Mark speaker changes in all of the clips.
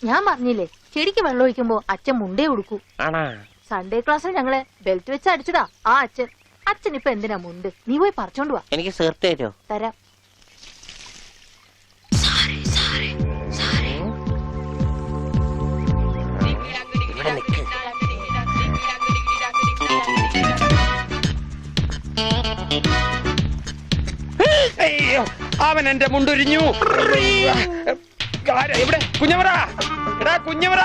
Speaker 1: ഞാൻ പറഞ്ഞില്ലേ ചെടിക്ക് വെള്ളം ഒഴിക്കുമ്പോ അച്ഛൻ മുണ്ടേ ഉടുക്കൂ. സൺഡേ ക്ലാസ്സിൽ ഞങ്ങളെ ബെൽറ്റ് വെച്ച് അടിച്ചതാ ആ അച്ഛൻ. അച്ഛൻ ഇപ്പൊ എന്തിനാ മുണ്ട്? നീ പോയി പറിച്ചോണ്ട് വാ.
Speaker 2: എനിക്ക് സേർട്ട് തരോ?
Speaker 1: തരാം.
Speaker 3: അവൻ എന്റെ മുണ്ടൊരിഞ്ഞു. എവിടെ കുഞ്ഞവറ? എടാ കുഞ്ഞവറ,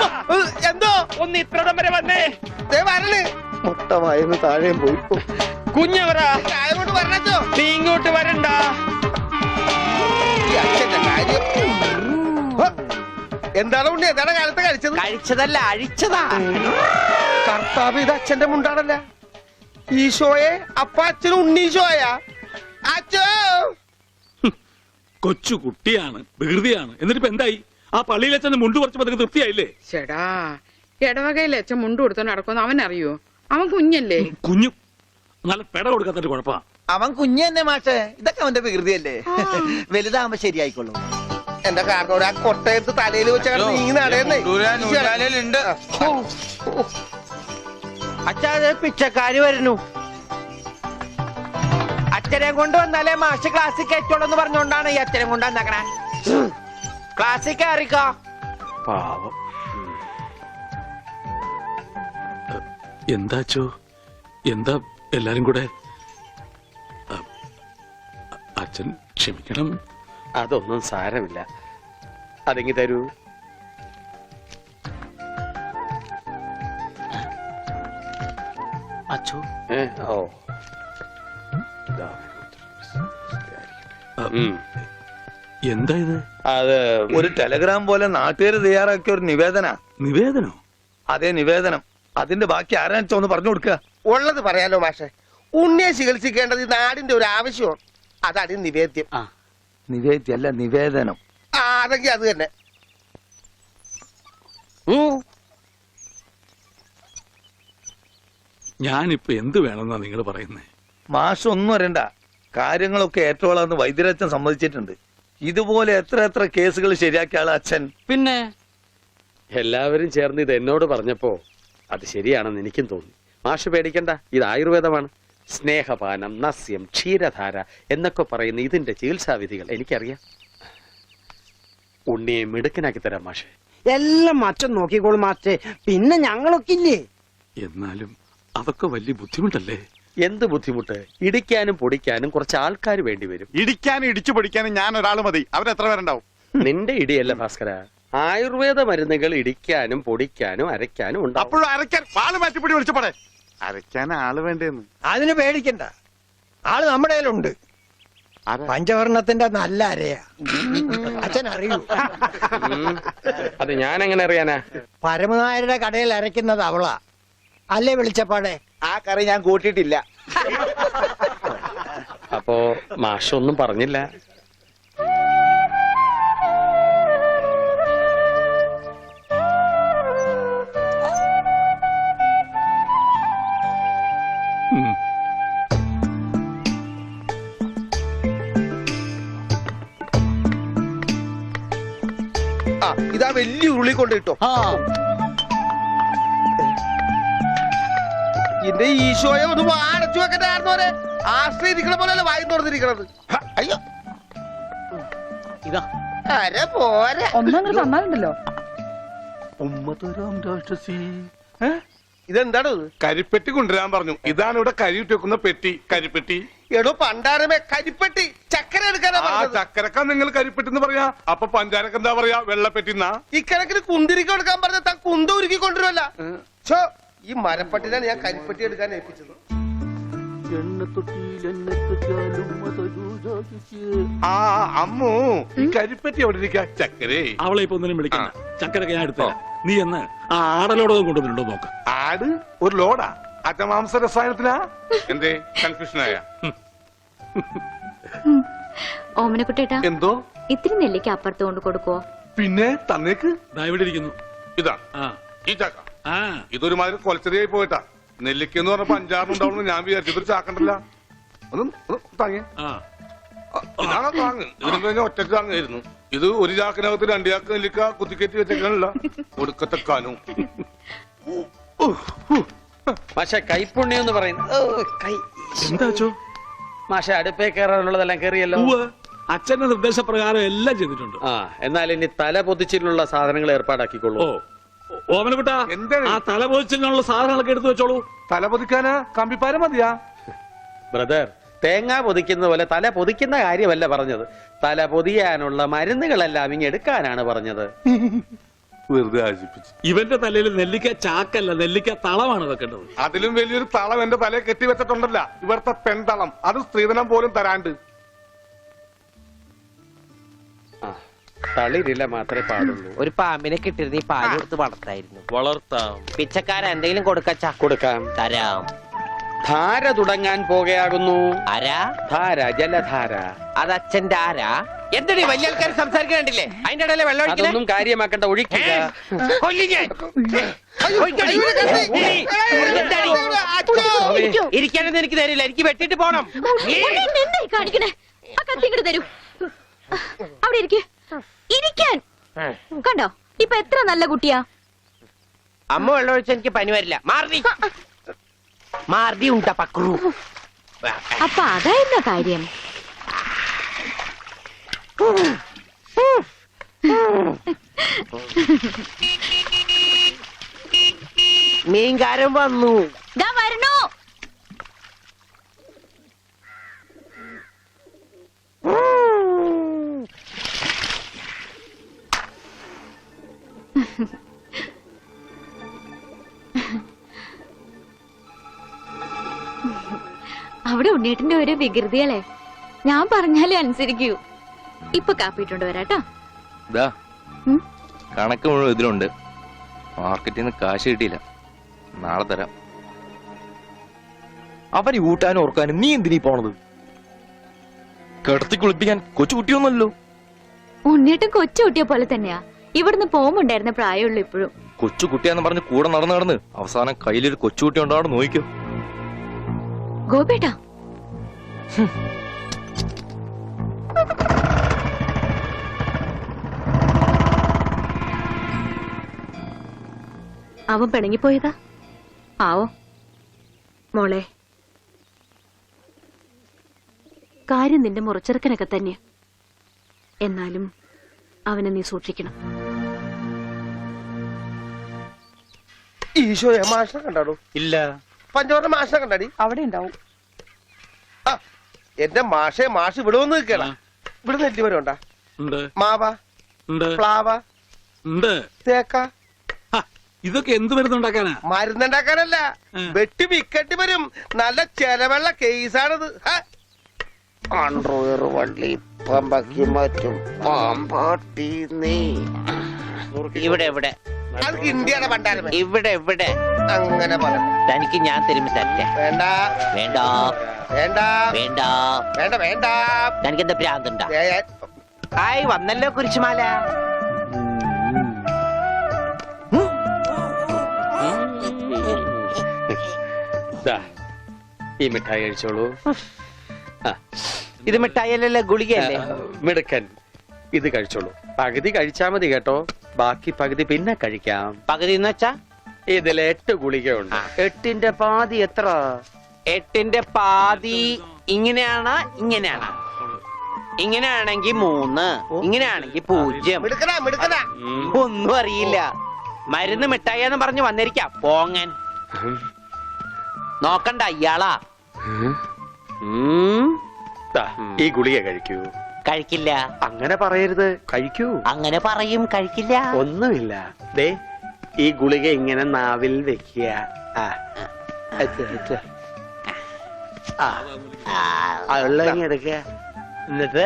Speaker 3: എന്തോ ഒന്ന് ഇത്രടം വരെ വന്നേ.
Speaker 2: മുട്ടമായെന്ന് താഴെ പോയി.
Speaker 3: കുഞ്ഞവറ പറഞ്ഞോ, നീ ഇങ്ങോട്ട് വരണ്ട.
Speaker 4: എന്താണ് ഉണ്ണി? എന്താണ് കാലത്ത് കഴിച്ചത്?
Speaker 2: കഴിച്ചതല്ല, അഴിച്ചതാ.
Speaker 4: കർത്താവ്, ഇത് അച്ഛന്റെ മുണ്ടാണല്ല. ഈശോയെ, അപ്പ അച്ഛൻ ഉണ്ണീശോയാ? അച്ഛോ,
Speaker 5: കൊച്ചു കുട്ടിയാണ്, വികൃതിയാണ്. എന്നിട്ടിപ്പോ എന്തായി? ആ പള്ളിയിൽ അച്ഛൻ മുണ്ട് കുറച്ച് പതുക്കെ തൃപ്തിയായില്ലേ?
Speaker 6: ചേടാ, ഇടവകയിൽ അച്ഛൻ മുണ്ട് കൊടുത്തോ നടക്കുമെന്ന് അവൻ അറിയോ? അവൻ കുഞ്ഞല്ലേ?
Speaker 5: കുഞ്ഞു നല്ല പെട കൊടുക്കാത്ത കുഴപ്പാ.
Speaker 2: അവൻ കുഞ്ഞു തന്നെ മാഷേ. ഇതൊക്കെ അവന്റെ വികൃതിയല്ലേ. വലുതാകുമ്പോ ശരിയായിക്കൊള്ളും.
Speaker 4: എന്റെ കാരണം ആ കൊട്ടയത്ത് തലയിൽ വെച്ച നീ നടയുന്നേ.
Speaker 2: അച്ഛാ, പിച്ചക്കാര് വരുന്നു. അച്ഛനെ കൊണ്ട് വന്നാലേ മാഷ് ക്ലാസ്സിൽ കയറ്റുള്ളൂ എന്ന് പറഞ്ഞോണ്ടാണ് ഈ അച്ഛനെ കൊണ്ട് വന്നേക്കണേ. ക്ലാസ്സിൽ കയറിക്കോ.
Speaker 5: പാവം. എന്താച്ചോ? എന്താ എല്ലാരും കൂടെ? അച്ഛൻ ക്ഷമിക്കണം.
Speaker 3: അതൊന്നും സാരമില്ല. അതെങ്കി തരൂ.
Speaker 2: അച്ഛോ.
Speaker 3: ഓ,
Speaker 5: എന്താ ഇത്?
Speaker 7: അത് ഒരു ടെലഗ്രാം പോലെ നാട്ടുകാർ തയ്യാറാക്കിയ ഒരു നിവേദന.
Speaker 5: നിവേദനോ?
Speaker 7: അതെ, നിവേദനം. അതിന്റെ ബാക്കി ആരാണെന്ന് ഒന്ന് പറഞ്ഞു കൊടുക്കുക.
Speaker 4: ഉള്ളത് പറയാലോ മാഷെ. ഉണ്ണിയെ ചികിത്സിക്കേണ്ടത് ഈ നാടിന്റെ ഒരു ആവശ്യമാണ്. അതാണ് നിവേദ്യം.
Speaker 7: നിവേദ്യല്ല, നിവേദനം.
Speaker 4: അതെങ്കിൽ അത് തന്നെ.
Speaker 5: ഞാനിപ്പോ എന്ത് വേണമെന്നാ നിങ്ങൾ പറയുന്നേ?
Speaker 7: മാഷ് ഒന്നും അറിയണ്ട. കാര്യങ്ങളൊക്കെ ഏറ്റോളാന്ന് വൈദ്യരച്ഛൻ സമ്മതിച്ചിട്ടുണ്ട്. ഇതുപോലെ എത്ര എത്ര കേസുകൾ ശരിയാക്കിയ ആള് അച്ഛൻ.
Speaker 3: പിന്നെ എല്ലാവരും ചേർന്ന് ഇത് എന്നോട് പറഞ്ഞപ്പോ അത് ശരിയാണെന്ന് എനിക്കും തോന്നി. മാഷ് പേടിക്കണ്ട, ഇത് ആയുർവേദമാണ്. സ്നേഹപാനം, നസ്യം, ക്ഷീരധാര എന്നൊക്കെ പറയുന്ന ഇതിന്റെ ചികിത്സാവിധികൾ എനിക്കറിയാം. ഉണ്ണിയെ മിടുക്കനാക്കി തരാം മാഷെ.
Speaker 2: എല്ലാം അച്ഛൻ നോക്കിക്കോളും മാസ്റ്റേ. പിന്നെ ഞങ്ങളൊക്കെ ഇല്ലേ?
Speaker 5: എന്നാലും അതൊക്കെ വലിയ ബുദ്ധിമുട്ടല്ലേ?
Speaker 3: എന്ത് ബുദ്ധിമുട്ട്? ഇടിക്കാനും പൊടിക്കാനും കുറച്ച് ആൾക്കാർ വേണ്ടി വരും.
Speaker 8: ഇടിക്കാനും ഇടിച്ചു പൊടിക്കാനും ഞാൻ ഒരാൾ മതി. അവരെത്ര പേരുണ്ടാവും?
Speaker 3: നിന്റെ ഇടിയല്ല ഭാസ്കര. ആയുർവേദ മരുന്നുകൾ ഇടിക്കാനും പൊടിക്കാനും അരയ്ക്കാനും ഉണ്ട്.
Speaker 8: അപ്പോഴും അരയ്ക്കാൻ പാല് മാറ്റിപ്പിടി വിളിച്ചപ്പോടെ അരയ്ക്കാൻ ആള് വേണ്ടേന്ന്.
Speaker 2: അതിന് പേടിക്കണ്ട, ആള് നമ്മുടെ കയ്യിലുണ്ട്. പഞ്ചവർണത്തിന്റെ നല്ല അരയാ. അച്ഛൻ അറിയൂ?
Speaker 3: അത് ഞാൻ എങ്ങനെ അറിയാനാ?
Speaker 2: പരമനായരുടെ കടയിൽ അരയ്ക്കുന്നത് അവളാ. അല്ലേ വിളിച്ചപ്പാടെ?
Speaker 4: ആ കറി ഞാൻ കൂട്ടിയിട്ടില്ല.
Speaker 3: അപ്പോ മാഷൊന്നും പറഞ്ഞില്ല.
Speaker 4: ഇതാ വലിയ ഉരുളി കൊണ്ടിട്ടോ. എന്റെ ഈശോയെ ഒന്ന് വാടച്ചു വെക്കണ്ടായിരുന്നോരെ. ആശ്രയിരിക്കണ പോലെയല്ല വായി തുറന്നിരിക്കണത്. അയ്യോ,
Speaker 2: ഇതാ
Speaker 4: അരെ പോരെ.
Speaker 6: ഒന്നങ്ങനെ തന്നാലുണ്ടല്ലോ.
Speaker 4: ഇതെന്താണ്?
Speaker 8: കരിപ്പെട്ടി കൊണ്ടുവരാൻ പറഞ്ഞു. ഇതാണ് ഇവിടെ കരിയിട്ട് വെക്കുന്ന പെട്ടി. കരിപ്പെട്ടി.
Speaker 4: എടോ പണ്ടാരമേ, കരിപ്പെട്ടി. ചക്കര എടുക്കാനാ പറഞ്ഞത്.
Speaker 8: ചക്കരക്ക നിങ്ങൾ കരിപ്പെട്ടി എന്ന് പറയാ. അപ്പൊ പഞ്ചാരക്ക് എന്താ പറയാ? വെള്ളപ്പെട്ടിന്നാ.
Speaker 4: ഇക്കണക്കിന് കുന്തിരിക്ക എടുക്കാൻ പറഞ്ഞ താൻ കുന്ത ഉരുക്കി കൊണ്ടുവരുമല്ല. ഈ മരപ്പട്ടിനാണ് ഞാൻ കരിപ്പെട്ടി എടുക്കാൻ ഏൽപ്പിച്ചത്.
Speaker 8: ആ അമ്മു, ഈ കരിപ്പെട്ടി എവിടെ ഇരിക്കാ? ചക്കരേ,
Speaker 5: അവളെ ഇപ്പൊ ഒന്നിനും വിളിക്കണ്ട. ചക്കരൊക്കെ ഞാൻ എടുത്തരാം. നീ എന്ന് ആ ആടലോടകം കൊണ്ടുവന്നിട്ടുണ്ടോ നോക്ക്.
Speaker 8: ആട് ഒരു ലോഡാ? അറ്റമാംസ രസായനത്തിനാ? എന്തേ കൺഫ്യൂഷനായ?
Speaker 1: ഓമനക്കുട്ടേട്ടാ,
Speaker 8: എന്തോ
Speaker 1: ഇത്തിരി നെല്ലിക്ക് അപ്പുറത്ത് കൊണ്ട് കൊടുക്കുവോ?
Speaker 8: പിന്നെ തന്നേക്ക്.
Speaker 5: ഇവിടെ ഇരിക്കുന്നു.
Speaker 8: ഇതാ ഈ ചക്ക. ഇതൊരുമാതിരി കൊലച്ചെറിയായി പോയിട്ടാ. നെല്ലിക്കെന്ന് പറഞ്ഞപ്പോ 5-6 ഉണ്ടാവുന്നു ഞാൻ വിചാരിച്ചു. ഇതൊരു ചാക്കണ്ടല്ല. ഒന്ന് താങ്ങേ. ഇതാണ് താങ്ങ്. ഇതിനും കഴിഞ്ഞ ഒറ്റക്ക് താങ്ങായിരുന്നു. ഇത് ഒരു ചാക്കിനകത്ത് 2 ചാക്ക് നെല്ലിക്ക കുത്തിക്കയറ്റി വെച്ചേക്കാനല്ല ഒടുക്കത്തെക്കാനും.
Speaker 3: മാഷ കൈപ്പുണ്യം എന്ന് പറയുന്നത്
Speaker 5: എന്താ അച്ഛോ?
Speaker 3: മാഷ അടുപ്പേ കയറാനുള്ളതെല്ലാം കയറിയല്ലോ.
Speaker 5: അച്ഛന്റെ നിർദ്ദേശപ്രകാരം എല്ലാം ചെയ്തിട്ടുണ്ട്.
Speaker 3: ആ എന്നാൽ ഇനി തല പൊതിച്ചിട്ടുള്ള സാധനങ്ങൾ ഏർപ്പാടാക്കിക്കൊള്ളൂ.
Speaker 5: ഓമനക്കുട്ട,
Speaker 8: എന്താണ്?
Speaker 5: ആ തല പൊതിച്ചിനുള്ള സാധനങ്ങളൊക്കെ എടുത്തു വെച്ചോളൂ.
Speaker 8: തല പൊതിക്കാനാ കമ്പിപ്പാര മതിയാ?
Speaker 3: ബ്രദർ, തേങ്ങ പൊതിക്കുന്ന പോലെ തല പൊതിക്കുന്ന കാര്യമല്ല പറഞ്ഞത്. തല പൊതിയാനുള്ള മരുന്നുകളെല്ലാം ഇങ്ങ് എടുക്കാനാണ് പറഞ്ഞത്.
Speaker 8: വെറുതെ ആശിപ്പിച്ചു.
Speaker 5: ഇവന്റെ തലയിൽ നെല്ലിക്ക ചാക്കല്ല, നെല്ലിക്ക തളമാണ് വെക്കേണ്ടത്.
Speaker 8: അതിലും വലിയൊരു തളം എന്റെ തലയെ കെട്ടിവെച്ചിട്ടുണ്ടല്ല, ഇവിടുത്തെ പെൺതളം. അത് സ്ത്രീധനം പോലും തരാണ്ട്.
Speaker 3: തളിരില്ല മാത്രമേ പാടുള്ളൂ.
Speaker 2: ഒരു പാമ്പിനെ കിട്ടിയിരുന്ന ഈ പാല് കൊടുത്ത് വളർത്തായിരുന്നു.
Speaker 3: വളർത്താം.
Speaker 2: പിച്ചക്കാര എന്തെങ്കിലും കൊടുക്കച്ചാ?
Speaker 3: കൊടുക്കാം.
Speaker 2: തരാം.
Speaker 3: ധാര തുടങ്ങാൻ പോകയാകുന്നു.
Speaker 2: ആരാ?
Speaker 3: ധാര, ജലധാര.
Speaker 2: അത് അച്ഛന്റെ ആരാ? എന്താണ് വലിയ ആൾക്കാർ സംസാരിക്കണ്ടില്ലേ? അതിന്റെ ഇടയിലെ വെള്ളം ഒഴിക്കണേ?
Speaker 3: അതൊന്നും കാര്യമാക്കണ്ട, ഒഴിക്കുക.
Speaker 2: കൊല്ലും ഞാൻ. ഒഴിക്കടി. എന്താടി? ഇരിക്കാനൊന്നും എനിക്ക് തരില്ല, എനിക്ക് വെട്ടിട്ട് പോണം.
Speaker 1: എന്തായി കാണിക്കണേ? ആ കത്തിങ്ങട് തരൂ. അവിടെ ഇരിക്ക്. ഇരിക്കാൻ കണ്ടോ ഇപ്പൊ എത്ര നല്ല കുട്ടിയാ.
Speaker 2: അമ്മ വെള്ളം ഒഴിച്ച എനിക്ക് പനി വരില്ല. മാർദി മാർദി ഉണ്ടാ പക്രു.
Speaker 1: അപ്പൊ അതായിരുന്ന കാര്യം.
Speaker 2: മീൻകാരൻ വന്നു.
Speaker 1: ദാ വരണു. അവിടെ ഉണ്ണീട്ടിന്റെ ഒരു വികൃതികളെ ഞാൻ പറഞ്ഞാലേ അനുസരിക്കൂ. ഇപ്പൊ കാപ്പിട്ടുണ്ട് വരാട്ടോ.
Speaker 9: കണക്ക് മുഴുവൻ ഇതിലുണ്ട്. മാർക്കറ്റിൽ നിന്ന് കാശ് കിട്ടിയില്ല, നാളെ തരാം. അവന് ഊട്ടാനും ഓർക്കാനും നീ എന്തിനീ പോണത്? കിടത്തി കുളിപ്പിക്കാൻ കൊച്ചുകുട്ടിയൊന്നുമല്ലോ.
Speaker 1: ഉണ്ണീട്ടും കൊച്ചു കുട്ടിയെ പോലെ തന്നെയാ. ഇവിടുന്ന് പോകുമുണ്ടായിരുന്ന പ്രായമുള്ളൂ ഇപ്പോഴും.
Speaker 9: കൊച്ചുകുട്ടിയാന്ന് പറഞ്ഞ് കൂടെ നടന്ന് അവസാനം കയ്യിലൊരു കൊച്ചുകുട്ടി ഉണ്ടാവും, നോക്കിക്കോ.
Speaker 1: ഗോപേട്ടാ, അവൻ പിണങ്ങിപ്പോയതാ. ആവോ മോളെ, കാര്യം നിന്റെ മുറച്ചെറുക്കനൊക്കെ തന്നെയാ. എന്നാലും അവനെ നീ സൂക്ഷിക്കണം.
Speaker 4: ഈശോയെ മാഷിനെ കണ്ടാടോ?
Speaker 9: ഇല്ല.
Speaker 4: പഞ്ചവർണ്ണ മാഷിനെ കണ്ടാടി?
Speaker 6: അവിടെ ഉണ്ടാവും.
Speaker 4: ആ എന്റെ മാഷെ, മാഷ് ഇവിടെ വന്ന് നിൽക്കണ. ഇവിടെ നെല്ലിമരം ഉണ്ടാ?
Speaker 5: ഉണ്ട്,
Speaker 4: മാവ,
Speaker 5: ഉണ്ട്,
Speaker 4: പ്ലാവ,
Speaker 5: ഉണ്ട്.
Speaker 4: തേക്ക.
Speaker 5: ഇതൊക്കെ എന്ത് മരുന്നുണ്ടാക്കാനാ?
Speaker 4: മരുന്നുണ്ടാക്കാനല്ല, വെട്ടി വിക്കട്ടി വരും. നല്ല ചെലവുള്ള കേസാണിത്.
Speaker 2: അണ്ടർവെയർ വള്ളി പമ്പക്കി മാറ്റും പാമ്പാട്ടി നീ. ഇവിടെ ഇവിടെ
Speaker 4: അത് ഇന്ത്യയുടെ പണ്ടാരം.
Speaker 2: ഇവിടെ ഇവിടെ
Speaker 4: അങ്ങനെ പറ.
Speaker 2: തനിക്ക് ഞാൻ തരുമ്പോ തറ്റ.
Speaker 4: വേണ്ട
Speaker 2: വേണ്ട
Speaker 4: വേണ്ട
Speaker 2: വേണ്ട
Speaker 4: വേണ്ട വേണ്ട.
Speaker 2: തനിക്ക് എന്താ ഭ്രാന്തുണ്ടാ? ഹായ്, വന്നല്ലോ കുരിശുമാല.
Speaker 3: ദാ, ഈ മിഠായി കഴിച്ചോളൂ.
Speaker 2: ഇത് മിഠായിയല്ലല്ലോ, ഗുളികയല്ലേ?
Speaker 3: മിടുക്കൻ, ഇത് കഴിച്ചോളൂ. പകുതി കഴിച്ചാ മതി കേട്ടോ, ബാക്കി പകുതി പിന്നെ കഴിക്കാം.
Speaker 2: പകുതി എന്ന് വെച്ചാ?
Speaker 3: ഇതിൽ 8 ഗുളികയുണ്ട്.
Speaker 2: 8ന്റെ പാതി എത്ര? 8ന്റെ പാതി ഇങ്ങനെയാണ്, ഇങ്ങനെയാണ്. ഇങ്ങനെയാണെങ്കി 3, ഇങ്ങനെയാണെങ്കി 0.
Speaker 4: മിടുക്കനാ മിടുക്കനാ.
Speaker 2: ഒന്നും അറിയില്ല. മരുന്ന് മിഠായിന്ന് പറഞ്ഞു വന്നിരിക്കാം പോങ്ങൻ. നോക്കണ്ട, ഇയാളാ.
Speaker 3: ദാ, ഈ ഗുളിക കഴിക്കൂ.
Speaker 2: കഴിക്കില്ല.
Speaker 3: അങ്ങനെ പറയരുത്, കഴിക്കൂ.
Speaker 2: അങ്ങനെ പറയും, കഴിക്കില്ല.
Speaker 3: ഒന്നുമില്ല. ദേ, ഈ ഗുളിക ഇങ്ങനെ നാവിൽ വെക്കുക. ഉള്ളങ്ങി എടുക്കുക. എന്നിട്ട്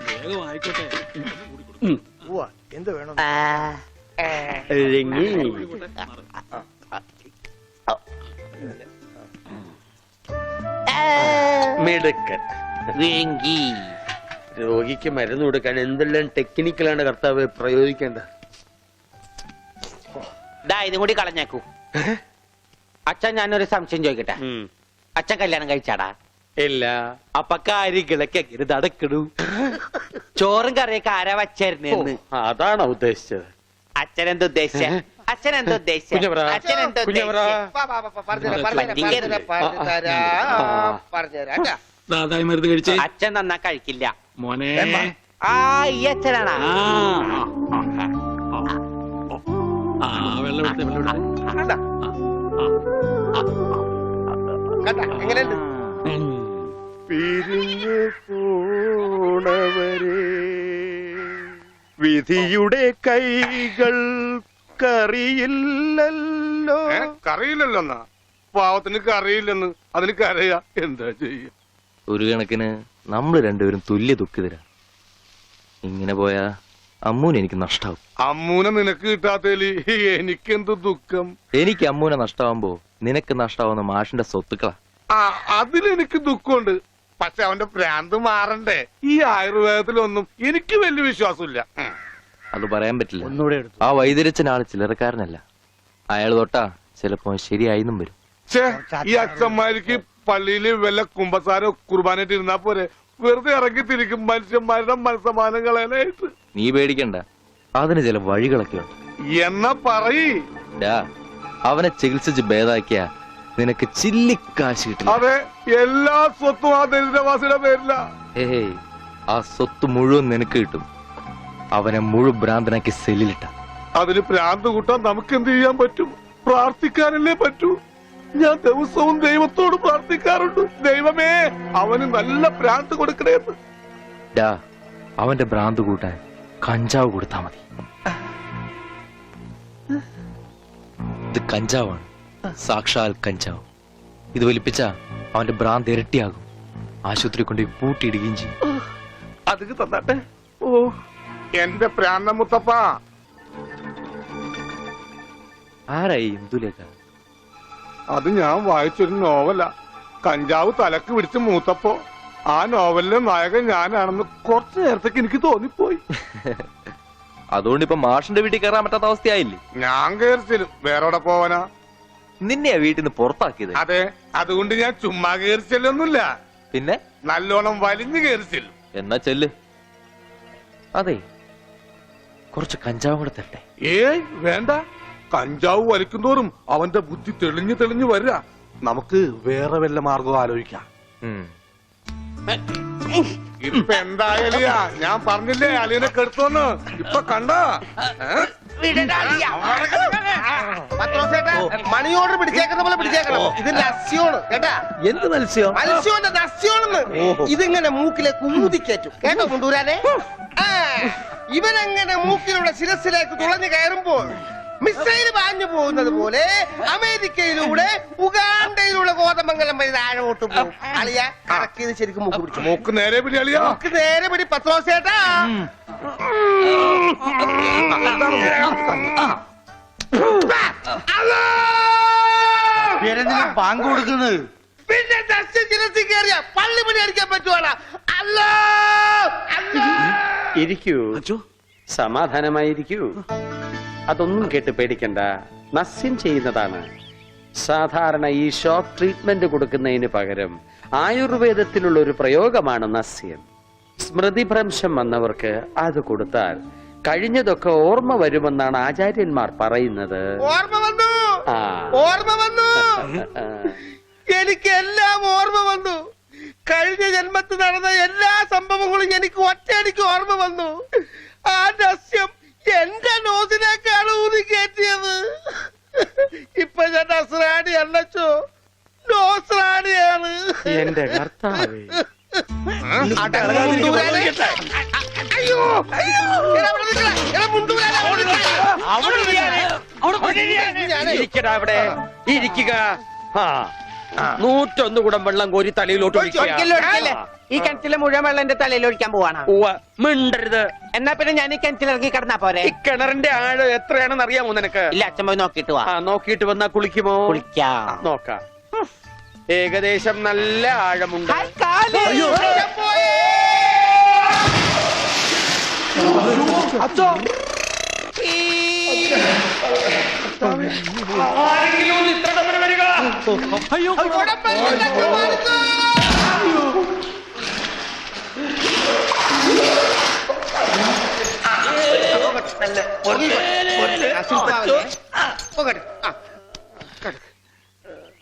Speaker 5: വേഗം ആയിക്കോട്ടെ.
Speaker 4: എന്ത് വേണം?
Speaker 3: ഇറങ്ങി. മിടുക്കൻ.
Speaker 2: വിഴുങ്ങി.
Speaker 3: രോഗിക്ക് മരുന്ന് കൊടുക്കാൻ എന്തെല്ലാം ടെക്നിക്കലാണ് കർത്താവ് പ്രയോഗിക്കേണ്ടത്.
Speaker 2: ഇതും കൂടി കളഞ്ഞേക്കൂ. അച്ഛൻ, ഞാനൊരു സംശയം ചോദിക്കട്ടെ. അച്ഛൻ കല്യാണം കഴിച്ചാടാ?
Speaker 3: ഇല്ല.
Speaker 2: അപ്പൊ കാര്യങ്ങളൊക്കെ എങ്ങനെ നടക്കണു? ചോറും കറിയൊക്കെ ആരാ വച്ചായിരുന്നെന്ന്
Speaker 3: അതാണോ ഉദ്ദേശിച്ചത്?
Speaker 2: അച്ഛനെന്താ ഉദ്ദേശിച്ച? അച്ഛനെന്താ ഉദ്ദേശിച്ച?
Speaker 3: കുഞ്ഞവറാ,
Speaker 2: അച്ഛനെന്താ
Speaker 3: കുഞ്ഞവറാ.
Speaker 4: പറഞ്ഞുതരാം
Speaker 5: ദാദായി മരുന്ന് കഴിച്ചേ
Speaker 2: അച്ഛൻ നന്നാ കഴിക്കില്ല.
Speaker 5: മോനെ.
Speaker 2: ആ ഈ അച്ഛനാണാ?
Speaker 5: വെള്ളം എടുത്തേ, വെള്ളം എടുത്തേ.
Speaker 4: എങ്ങനെയുണ്ട്?
Speaker 9: പിരിഞ്ഞു പോണവരെ വിധിയുടെ കൈകൾ കറിയില്ലല്ലോ.
Speaker 8: കറിയില്ലല്ലോ എന്നാ പാവത്തിന് കറിയില്ലെന്ന് അതിന് കരയാ എന്താ ചെയ്യ?
Speaker 9: ഒരു കണക്കിന് നമ്മൾ രണ്ടുപേരും തുല്യ ദുഃഖിതരാ. ഇങ്ങനെ പോയാ അമ്മൂന് എനിക്ക് നഷ്ടാവും.
Speaker 8: അമ്മൂനെ നിനക്ക് കിട്ടാത്തേല് എനിക്കെന്ത് ദുഃഖം.
Speaker 9: എനിക്ക് അമ്മൂനെ നഷ്ടാവുമ്പോ നിനക്ക് നഷ്ടാവുന്ന മാഷിന്റെ സ്വത്തുക്കളാ.
Speaker 8: ആ അതിലെനിക്ക് ദുഃഖമുണ്ട്. പക്ഷെ അവന്റെ ഭ്രാന്ത് മാറണ്ടേ? ഈ ആയുർവേദത്തിലൊന്നും എനിക്ക് വലിയ വിശ്വാസമില്ല.
Speaker 9: അത് പറയാൻ പറ്റില്ല. ആ വൈദ്യരച്ചൻ ആള് ചില്ലറക്കാരനല്ല. അയാൾ തൊട്ടാ ചിലപ്പോ ശരിയായിന്നും വരും.
Speaker 8: ഛേ, ഈ അച്ഛന്മാർക്ക് പള്ളിയില് വല്ല കുമ്പസാരോ കുർബാനായിട്ട് ഇരുന്നാ പോരെ? വെറുതെ ഇറങ്ങി തിരിക്കും മനുഷ്യന്മാരുടെ മനസ്സമാനങ്ങളായിട്ട്.
Speaker 9: നീ പേടിക്കണ്ട, അതിന് ചില വഴികളൊക്കെ ഉണ്ട്.
Speaker 8: എന്നാ പറയ്.
Speaker 9: അവനെ ചികിത്സിച്ച് ഭേദാക്കിയ നിനക്ക് ചില്ലിക്കാശ് കിട്ടില്ല.
Speaker 8: അതെ, എല്ലാ സ്വത്തും ആ ദരിദ്രവാസിയുടെ പേരില.
Speaker 9: ഏയ്, ആ സ്വത്ത് മുഴുവൻ നിനക്ക് കിട്ടും. അവനെ മുഴുവൻ ഭ്രാന്തനാക്കി സെല്ലിലിട്ട.
Speaker 8: അതിന് ഭ്രാന്ത് കൂട്ടാൻ നമുക്ക് എന്ത് ചെയ്യാൻ പറ്റും? പ്രാർത്ഥിക്കാനല്ലേ പറ്റൂ. ഞാൻ ദിവസവും ദൈവത്തോട് പ്രാർത്ഥിക്കാറുണ്ട്, ദൈവമേ അവന് നല്ല ഭ്രാന്ത് കൊടുക്കണേന്ന്.
Speaker 9: അവന്റെ ഭ്രാന്ത് കൂട്ടാൻ കഞ്ചാവ് കൊടുത്താ മതി. ഇത് കഞ്ചാവാണ്, സാക്ഷാൽ കഞ്ചാവ്. ഇത് വലിപ്പിച്ച അവന്റെ ഭ്രാന്ത് ഇരട്ടിയാകും. ആശുപത്രി കൊണ്ട് പൂട്ടിയിടുകയും ചെയ്യും.
Speaker 8: അത് തന്നാട്ടെ. ഓ എന്റെ പ്രാന്ത മുത്തപ്പ.
Speaker 9: ആരായി ഇന്ദുലേഖ?
Speaker 8: അത് ഞാൻ വായിച്ചൊരു നോവല. കഞ്ചാവ് തലക്ക് പിടിച്ച് മൂത്തപ്പോ ആ നോവലിലെ നായകൻ ഞാനാണെന്ന് കുറച്ചു നേരത്തേക്ക് എനിക്ക് തോന്നിപ്പോയി.
Speaker 9: അതുകൊണ്ട് ഇപ്പൊ മാഷിന്റെ വീട്ടിൽ കയറാൻ പറ്റാത്ത അവസ്ഥയായില്ലേ?
Speaker 8: ഞാൻ കയറിച്ചിലും വേറെവിടെ പോവാനാ?
Speaker 9: നിന്നെയാ വീട്ടിൽ നിന്ന് പുറത്താക്കിയത്.
Speaker 8: അതെ, അതുകൊണ്ട് ഞാൻ ചുമ്മാ കയറിച്ചല്ലൊന്നുമില്ല,
Speaker 9: പിന്നെ
Speaker 8: നല്ലോണം വലിഞ്ഞു കയറിച്ചില്ല.
Speaker 9: എന്നാ ചെല്ല്. അതെ, കുറച്ച് കഞ്ചാവും കൂടെ തരട്ടെ.
Speaker 8: ഏയ് വേണ്ട, കഞ്ചാവ് വലിക്കുന്തോറും അവന്റെ ബുദ്ധി തെളിഞ്ഞു തെളിഞ്ഞു വരിക. നമുക്ക് വേറെ വല്ല മാർഗം ആലോചിക്കാം. ഇപ്പൊ എന്തായാലും ഞാൻ പറഞ്ഞില്ലേ അലിയനെ കെടുത്തോന്ന്. ഇപ്പൊ കണ്ട
Speaker 4: മണി ഓർഡർ പിടിച്ചേക്കുന്ന പോലെ പിടിച്ചേക്കണം. ഇത് നസ്യോണ് കേട്ടാ.
Speaker 9: എന്ത് മത്സ്യം?
Speaker 4: മത്സ്യോന്റെ നസ്യോണെന്ന്. ഇതിങ്ങനെ മൂക്കിലെ കുമുതിക്കേറ്റും കേട്ടോ കൊണ്ടുവരാനെ. ഇവനങ്ങനെ മൂക്കിലൂടെ ശിരസിലേക്ക് തുളഞ്ഞു കയറുമ്പോൾ മിസൈൽ പാഞ്ഞു പോകുന്നത് പോലെ അമേരിക്കയിലൂടെ ഉഗാണ്ടയിലൂടെ കോതമംഗലം വഴി താഴോട്ട് പോകും. അളിയ കറക്കിയത് ശരിക്കും മൂക്ക് പിടിച്ചു.
Speaker 8: മൂക്ക് നേരെ പിടി അളിയാ.
Speaker 4: മൂക്ക് നേരെ പിടി പത്രോസേട്ടാ.
Speaker 2: ബാങ്ക് കൊടുക്കുന്നത്
Speaker 4: പിന്നെ ശിരസി കയറിയ പള്ളി പണി അടിക്കാൻ പറ്റുവാണ്. അല്ലോ
Speaker 3: ഇരിക്കൂ, സമാധാനമായിരിക്കൂ. അതൊന്നും കേട്ട് പേടിക്കണ്ട, നസ്യം ചെയ്യുന്നതാണ്. സാധാരണ ഈ ഷോക്ക് ട്രീറ്റ്മെന്റ് കൊടുക്കുന്നതിന് പകരം ആയുർവേദത്തിലുള്ള ഒരു പ്രയോഗമാണ് നസ്യം. സ്മൃതിഭ്രംശം വന്നവർക്ക് അത് കൊടുത്താൽ കഴിഞ്ഞതൊക്കെ ഓർമ്മ വരുമെന്നാണ് ആചാര്യന്മാർ പറയുന്നത്.
Speaker 4: ഓർമ്മ വന്നു,
Speaker 3: ആ.
Speaker 4: ഓർമ്മ വന്നു. എനിക്ക് എല്ലാം ഓർമ്മ വന്നു. കഴിഞ്ഞ ജന്മത്തിൽ നടന്ന എല്ലാ സംഭവങ്ങളും എനിക്ക് ഒറ്റയടിക്ക് ഓർമ്മ വന്നു. ആ നസ്യം എന്റെ നോസിലേക്കാണ് ഊതി കയറ്റിയത്. ഇപ്പൊ ഞാൻ നസ്രാണി അല്ലച്ചോ, നോസ്രാണിയാണ്.
Speaker 3: എന്റെ കർത്താവേ.
Speaker 4: അയ്യോ
Speaker 3: ഇരിക്കടാ അവിടെ, ഇരിക്കുക. 101 കുടം വെള്ളം കോരി തലയിലോട്ട്
Speaker 2: ഈ കിണറ്റിലെ മുഴുവൻ വെള്ളം എന്റെ തലയിൽ ഒഴിക്കാൻ പോവാണ്.
Speaker 3: മിണ്ടരുത്.
Speaker 2: എന്നാ പിന്നെ ഞാൻ ഈ കിണറ്റിലിറങ്ങി കിടന്നാ പോരെ?
Speaker 3: ഈ കിണറിന്റെ ആഴം എത്രയാണെന്ന് അറിയാമോ നിനക്ക്?
Speaker 2: ഇല്ല, അച്ഛൻ പോയി നോക്കിട്ട് വാ.
Speaker 3: നോക്കിയിട്ട് വന്നാ കുളിക്കുമോ?
Speaker 2: കുളിക്കാം.
Speaker 3: നോക്കാം. ഏകദേശം നല്ല ആഴമുണ്ട്.
Speaker 4: അച്ഛോ
Speaker 5: അയ്യോ,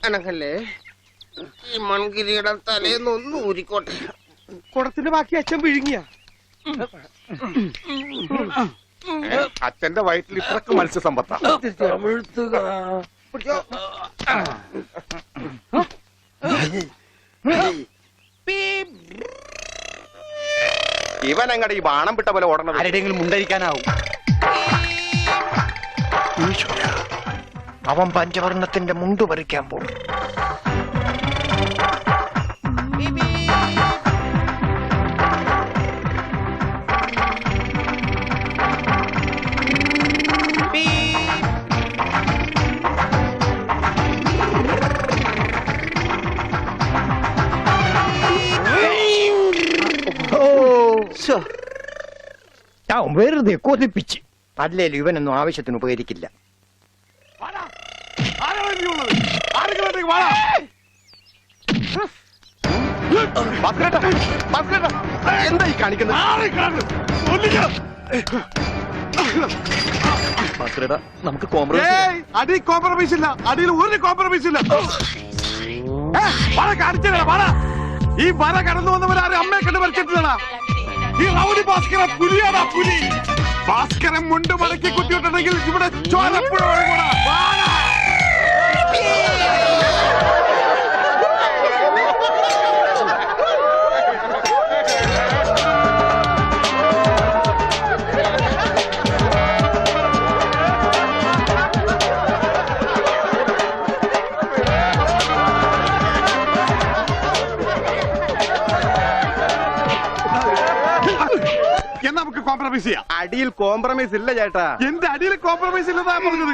Speaker 4: അനങ്ങല്ലേ ഈ മൺകിരിയുടെ തലേന്നൊന്നും ഊരിക്കോട്ടെ. കുടത്തിന്റെ ബാക്കി അച്ഛൻ വിഴുങ്ങിയ
Speaker 8: അച്ഛന്റെ വയറ്റിൽ ഇത്രക്ക് മത്സ്യസമ്പത്താ.
Speaker 2: ഇവൻ അങ്ങടെ ഈ ബാണം വിട്ട പോലെ ഓടണത്
Speaker 4: ആരുടെയെങ്കിലും മുണ്ടരിക്കാനാവും.
Speaker 2: അവൻ പഞ്ചവർണ്ണത്തിന്റെ മുണ്ടു പറിക്കാൻ പോകും.
Speaker 4: വെറുതെ കൊതിപ്പിച്ച് അല്ലേലും ഇവനൊന്നും ആവശ്യത്തിന് ഉപകരിക്കില്ല.
Speaker 2: എന്താ ഈ കാണിക്കുന്നത്?
Speaker 9: നമുക്ക് കോംപ്രമൈസ്
Speaker 8: അടി കോംപ്രമൈസ് ഇല്ല, അടിയിൽ ഒരു കോംപ്രമൈസ് ഇല്ല. ഈ വര കടന്നു വന്നവരാരും അമ്മയെ കണ്ട് മരിച്ചിട്ടില്ലടാ. ഈ റൗഡി ഭാസ്കരൻ പുലിയാടാ, പുലി. ഭാസ്കരൻ മുണ്ട് മടക്കി കുത്തിയിട്ടുണ്ടെങ്കിൽ ഇവിടെ ചോരപ്പുഴ ഒഴുകൂടാ. എന്നാ നമുക്ക് കോംപ്രമൈസ് ചെയ്യാം.
Speaker 2: അടിയിൽ കോംപ്രമൈസ് ഇല്ല ചേട്ടാ.
Speaker 8: എന്റെ അടിയിൽ കോംപ്രമൈസ് ഇല്ലെന്നാ പറഞ്ഞത്.